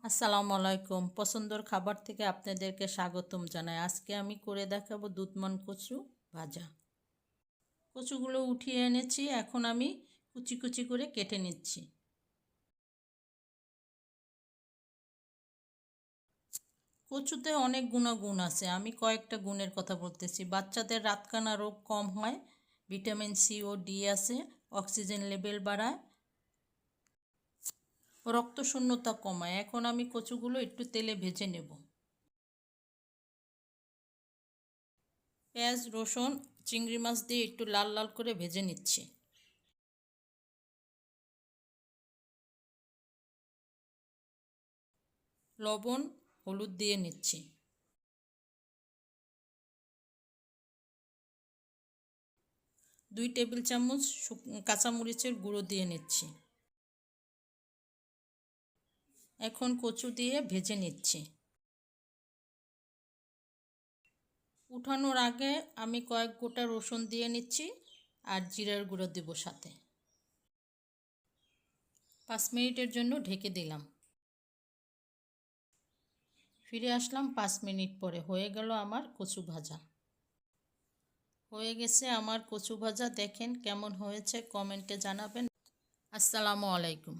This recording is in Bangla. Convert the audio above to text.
আসসালামু আলাইকুম। পছন্দের খাবার থেকে আপনাদেরকে স্বাগতম জানাই। আজকে আমি করে দেখাবো দুধমান কচু ভাজা। কচুগুলো উঠিয়ে এনেছি, এখন আমি কুচি কুচি করে কেটে নিচ্ছি। কচুতে অনেক গুণাগুণ আছে, আমি কয়েকটা গুণের কথা বলতেছি। বাচ্চাদের রাতকানা রোগ কম হয়, ভিটামিন সি ও ডি আছে, অক্সিজেন লেভেল বাড়ায়, রক্ত শূন্যতা কমায়। এখন আমি কচুগুলো একটু তেলে ভেজে নেব। পেঁয়াজ, রসুন, চিংড়ি মাছ দিয়ে একটু লাল লাল করে ভেজে নিচ্ছি। লবণ, হলুদ দিয়ে নিচ্ছি। 2 টেবিল চামচ কাঁচামরিচের গুঁড়ো দিয়ে নিচ্ছি। এখন কচু দিয়ে ভেজে নিচ্ছি। উঠানোর আগে আমি কয়েক গোটা রসুন দিয়ে নিচ্ছি আর জিরার গুঁড়ো দেব সাথে। 5 মিনিটের জন্য ঢেকে দিলাম। ফিরে আসলাম 5 মিনিট পরে। হয়ে গেল আমার কচু ভাজা। হয়ে গেছে আমার কচু ভাজা। দেখেন কেমন হয়েছে, কমেন্টে জানাবেন। আসসালামু আলাইকুম।